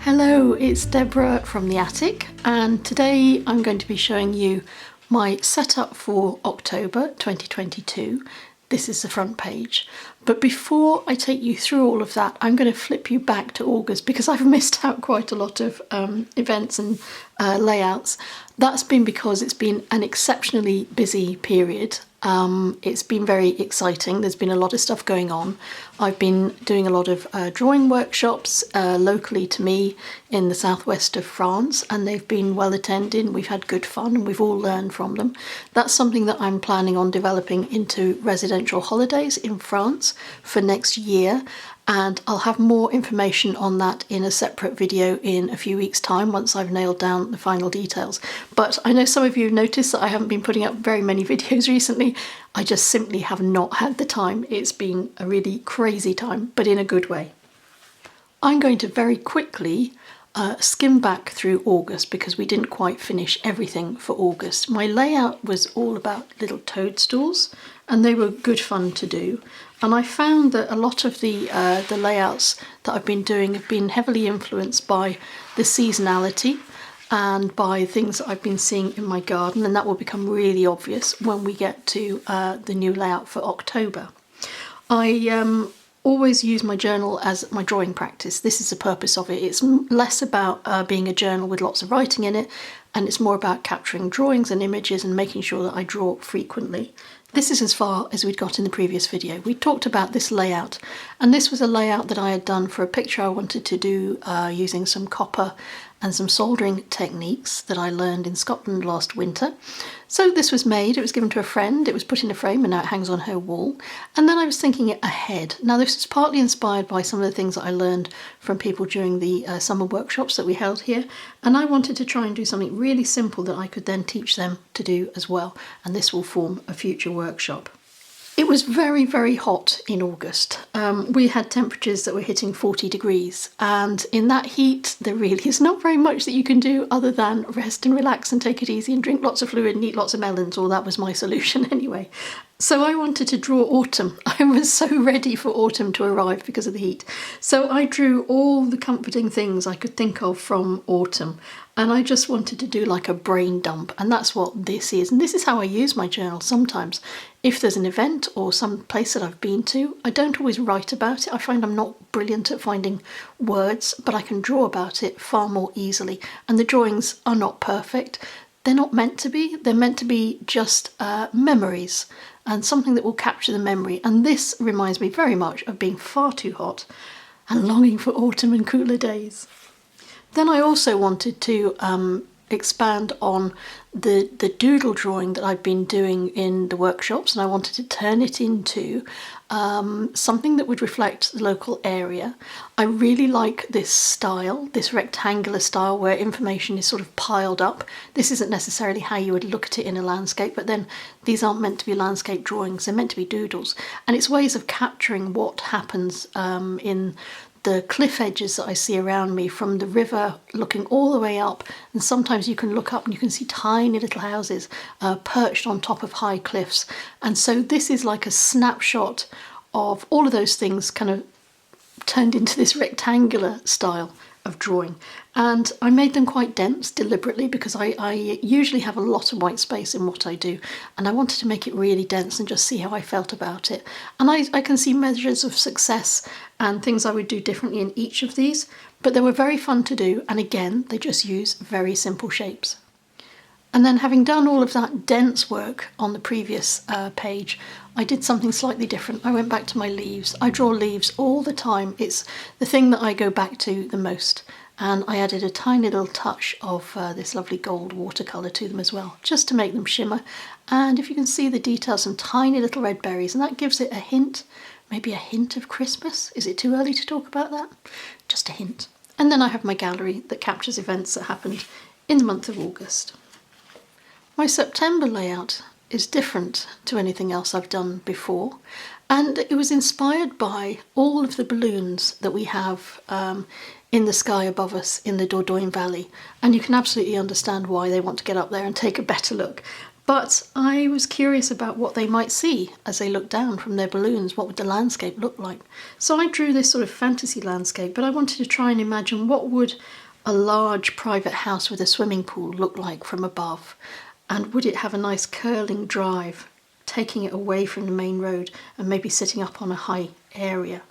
Hello, it's Deborah from the attic, and today I'm going to be showing you my setup for October 2022. This is the front page. But before I take you through all of that, I'm going to flip you back to August because I've missed out quite a lot of events and layouts. That's been because it's been an exceptionally busy period. It's been very exciting. There's been a lot of stuff going on. I've been doing a lot of drawing workshops locally to me in the southwest of France, and they've been well attended. We've had good fun and we've all learned from them. That's something that I'm planning on developing into residential holidays in France for next year, and I'll have more information on that in a separate video in a few weeks' time once I've nailed down the final details. But I know some of you have noticed that I haven't been putting up very many videos recently. I just simply have not had the time. It's been a really crazy time, but in a good way. I'm going to very quickly skim back through August because we didn't quite finish everything for August. My layout was all about little toadstools, and they were good fun to do. And I found that a lot of the layouts that I've been doing have been heavily influenced by the seasonality and by things that I've been seeing in my garden, and that will become really obvious when we get to the new layout for October. I always use my journal as my drawing practice. This is the purpose of it. It's less about being a journal with lots of writing in it, and it's more about capturing drawings and images and making sure that I draw frequently. This is as far as we'd got in the previous video. We talked about this layout, and this was a layout that I had done for a picture I wanted to do using some copper and some soldering techniques that I learned in Scotland last winter. So this was made, it was given to a friend, it was put in a frame, and now it hangs on her wall. And then I was thinking it ahead. Now this is partly inspired by some of the things that I learned from people during the summer workshops that we held here, and I wanted to try and do something really simple that I could then teach them to do as well, and this will form a future workshop. It was very, very hot in August. We had temperatures that were hitting 40 degrees, and in that heat there really is not very much that you can do other than rest and relax and take it easy and drink lots of fluid and eat lots of melons, or that was my solution anyway. So I wanted to draw autumn. I was so ready for autumn to arrive because of the heat. So I drew all the comforting things I could think of from autumn, and I just wanted to do like a brain dump, and that's what this is. And this is how I use my journal sometimes. If there's an event or some place that I've been to, I don't always write about it. I find I'm not brilliant at finding words, but I can draw about it far more easily. And the drawings are not perfect. They're not meant to be. They're meant to be just memories and something that will capture the memory. And this reminds me very much of being far too hot and longing for autumn and cooler days. Then I also wanted to expand on the doodle drawing that I've been doing in the workshops, and I wanted to turn it into something that would reflect the local area. I really like this style, this rectangular style where information is sort of piled up. This isn't necessarily how you would look at it in a landscape, but then these aren't meant to be landscape drawings, they're meant to be doodles. And it's ways of capturing what happens in the cliff edges that I see around me from the river looking all the way up, and sometimes you can look up and you can see tiny little houses perched on top of high cliffs. And so this is like a snapshot of all of those things kind of turned into this rectangular style of drawing. And I made them quite dense deliberately because I usually have a lot of white space in what I do, and I wanted to make it really dense and just see how I felt about it. And I can see measures of success and things I would do differently in each of these, but they were very fun to do, and again they just use very simple shapes. And then, having done all of that dense work on the previous page, I did something slightly different. I went back to my leaves. I draw leaves all the time. It's the thing that I go back to the most. And I added a tiny little touch of this lovely gold watercolour to them as well, just to make them shimmer. And if you can see the details, some tiny little red berries, and that gives it a hint, maybe a hint of Christmas. Is it too early to talk about that? Just a hint. And then I have my gallery that captures events that happened in the month of August. My September layout is different to anything else I've done before, and it was inspired by all of the balloons that we have in the sky above us in the Dordogne Valley, and you can absolutely understand why they want to get up there and take a better look. But I was curious about what they might see as they looked down from their balloons. What would the landscape look like? So I drew this sort of fantasy landscape, but I wanted to try and imagine what would a large private house with a swimming pool look like from above, and would it have a nice curling drive taking it away from the main road and maybe sitting up on a high area.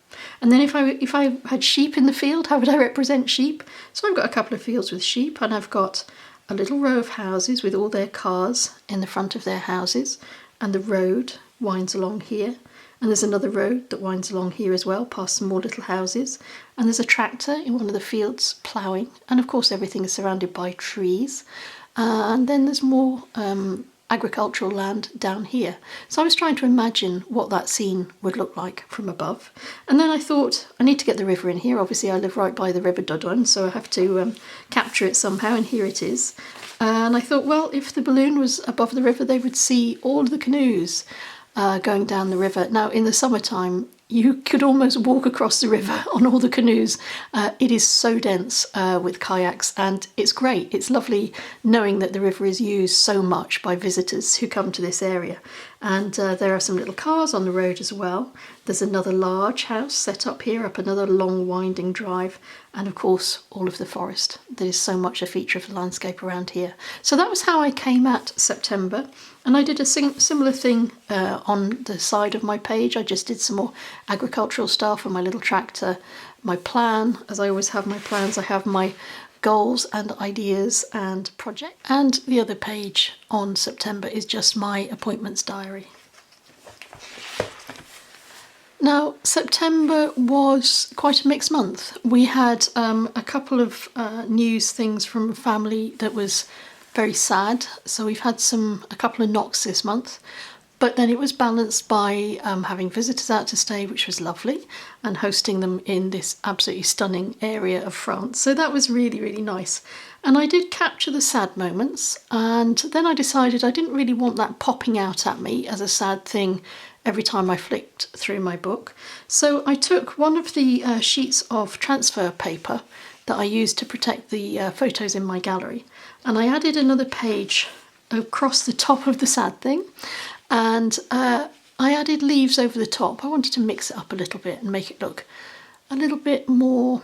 And then if I had sheep in the field, how would I represent sheep? So I've got a couple of fields with sheep, and I've got a little row of houses with all their cars in the front of their houses, and the road winds along here, and there's another road that winds along here as well, past some more little houses, and there's a tractor in one of the fields ploughing, and of course everything is surrounded by trees, and then there's more agricultural land down here. So I was trying to imagine what that scene would look like from above. And then I thought, I need to get the river in here. Obviously I live right by the River Dodon, so I have to capture it somehow, and here it is. And I thought, well, if the balloon was above the river, they would see all of the canoes going down the river. Now, in the summertime, you could almost walk across the river on all the canoes. It is so dense with kayaks, and it's great. It's lovely knowing that the river is used so much by visitors who come to this area. And there are some little cars on the road as well. There's another large house set up here, up another long winding drive, and of course all of the forest that is so much a feature of the landscape around here. So that was how I came at September. And I did a similar thing on the side of my page. I just did some more agricultural stuff and my little tractor, my plan. As I always have my plans, I have my goals and ideas and projects. And the other page on September is just my appointments diary. Now, September was quite a mixed month. We had a couple of news things from a family that was very sad. So we've had a couple of knocks this month, but then it was balanced by having visitors out to stay, which was lovely, and hosting them in this absolutely stunning area of France. So that was really, really nice. And I did capture the sad moments, and then I decided I didn't really want that popping out at me as a sad thing every time I flicked through my book. So I took one of the sheets of transfer paper that I used to protect the photos in my gallery, and I added another page across the top of the sad thing, and I added leaves over the top. I wanted to mix it up a little bit and make it look a little bit more,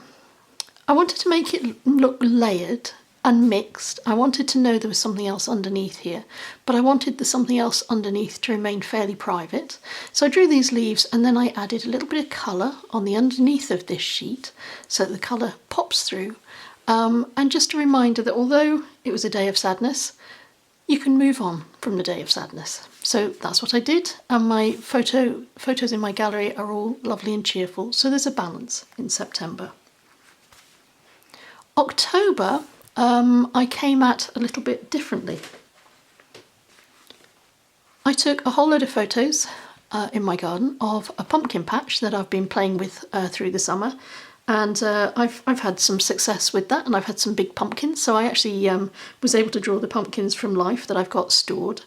I wanted to make it look layered and mixed. I wanted to know there was something else underneath here, but I wanted the something else underneath to remain fairly private. So I drew these leaves, and then I added a little bit of colour on the underneath of this sheet so that the colour pops through. And just a reminder that although it was a day of sadness, you can move on from the day of sadness. So that's what I did, and my photos in my gallery are all lovely and cheerful, so there's a balance in September. October, I came at a little bit differently. I took a whole load of photos in my garden of a pumpkin patch that I've been playing with through the summer, and I've had some success with that, and I've had some big pumpkins, so I actually was able to draw the pumpkins from life that I've got stored.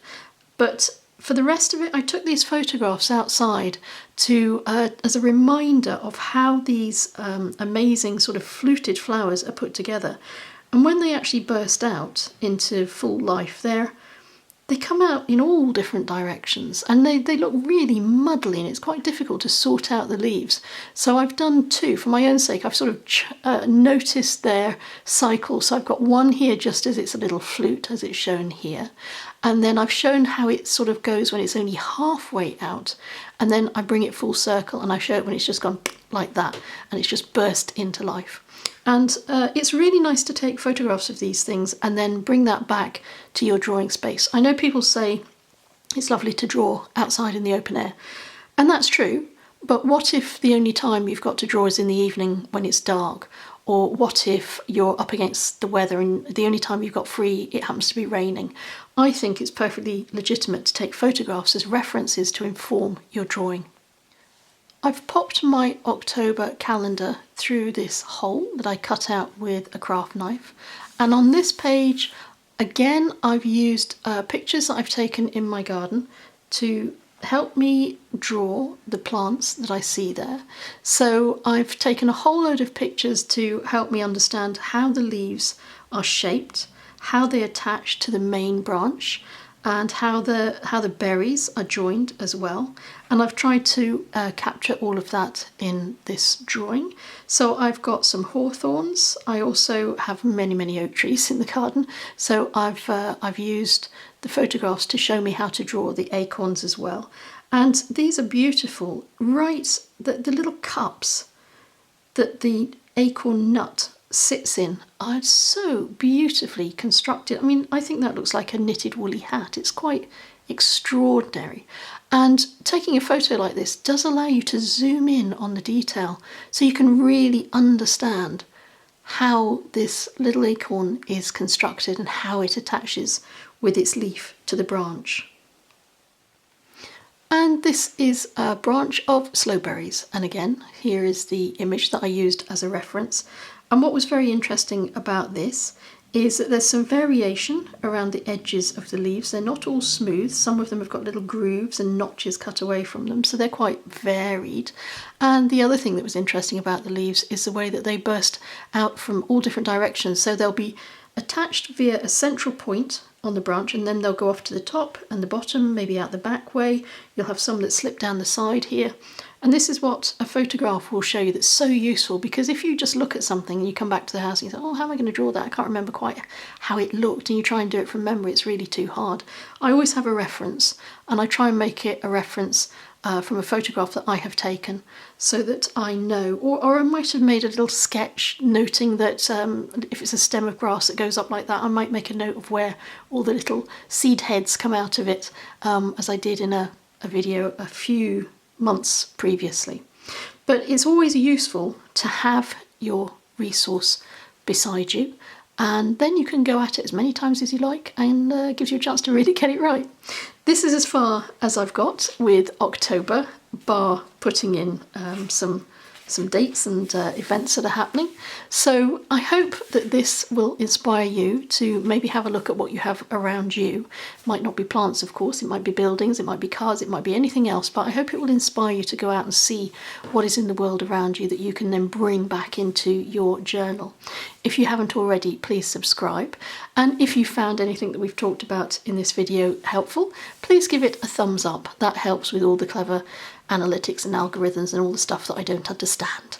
But for the rest of it, I took these photographs outside to as a reminder of how these amazing sort of fluted flowers are put together. And when they actually burst out into full life, they come out in all different directions, and they look really muddly, and it's quite difficult to sort out the leaves. So I've done two, for my own sake. I've sort of noticed their cycle. So I've got one here just as it's a little flute, as it's shown here. And then I've shown how it sort of goes when it's only halfway out. And then I bring it full circle, and I show it when it's just gone like that, and it's just burst into life. And it's really nice to take photographs of these things and then bring that back to your drawing space. I know people say it's lovely to draw outside in the open air, and that's true, but what if the only time you've got to draw is in the evening when it's dark? Or what if you're up against the weather and the only time you've got free, it happens to be raining? I think it's perfectly legitimate to take photographs as references to inform your drawing. I've popped my October calendar through this hole that I cut out with a craft knife, and on this page again I've used pictures that I've taken in my garden to help me draw the plants that I see there. So I've taken a whole load of pictures to help me understand how the leaves are shaped, how they attach to the main branch, and how the berries are joined as well, and I've tried to capture all of that in this drawing. So I've got some hawthorns. I also have many oak trees in the garden, so I've used the photographs to show me how to draw the acorns as well. And these are beautiful, right? The little cups that the acorn nut sits in are so beautifully constructed. I mean, I think that looks like a knitted woolly hat. It's quite extraordinary. And taking a photo like this does allow you to zoom in on the detail, so you can really understand how this little acorn is constructed and how it attaches with its leaf to the branch. And this is a branch of slowberries, and again, here is the image that I used as a reference. And what was very interesting about this is that there's some variation around the edges of the leaves. They're not all smooth. Some of them have got little grooves and notches cut away from them, so they're quite varied. And the other thing that was interesting about the leaves is the way that they burst out from all different directions. So they'll be attached via a central point on the branch, and then they'll go off to the top and the bottom, maybe out the back way. You'll have some that slip down the side here. And this is what a photograph will show you that's so useful, because if you just look at something and you come back to the house and you think, oh, how am I going to draw that? I can't remember quite how it looked, and you try and do it from memory, it's really too hard. I always have a reference, and I try and make it a reference from a photograph that I have taken, so that I know, or I might have made a little sketch noting that if it's a stem of grass that goes up like that, I might make a note of where all the little seed heads come out of it, as I did in a video a few months previously. But it's always useful to have your resource beside you, and then you can go at it as many times as you like, and gives you a chance to really get it right. This is as far as I've got with October, bar putting in some dates and events that are happening. So I hope that this will inspire you to maybe have a look at what you have around you. It might not be plants, of course, it might be buildings, it might be cars, it might be anything else, but I hope it will inspire you to go out and see what is in the world around you that you can then bring back into your journal. If you haven't already, please subscribe. And if you found anything that we've talked about in this video helpful, please give it a thumbs up. That helps with all the clever analytics and algorithms and all the stuff that I don't understand.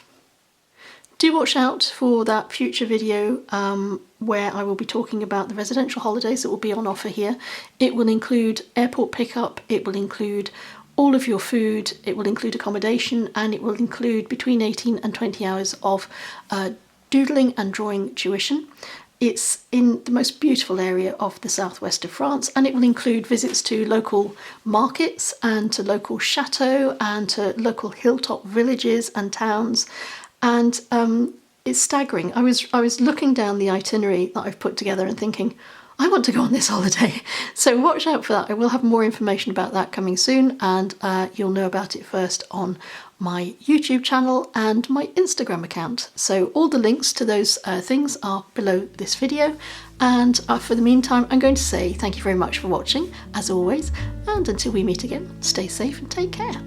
Do watch out for that future video where I will be talking about the residential holidays that will be on offer here. It will include airport pickup, it will include all of your food, it will include accommodation, and it will include between 18 and 20 hours of doodling and drawing tuition. It's in the most beautiful area of the southwest of France, and it will include visits to local markets and to local chateaux and to local hilltop villages and towns. And it's staggering. I was looking down the itinerary that I've put together and thinking, I want to go on this holiday. So watch out for that. I will have more information about that coming soon, and you'll know about it first on my YouTube channel and my Instagram account. So all the links to those things are below this video. And for the meantime, I'm going to say thank you very much for watching, as always, and until we meet again, stay safe and take care.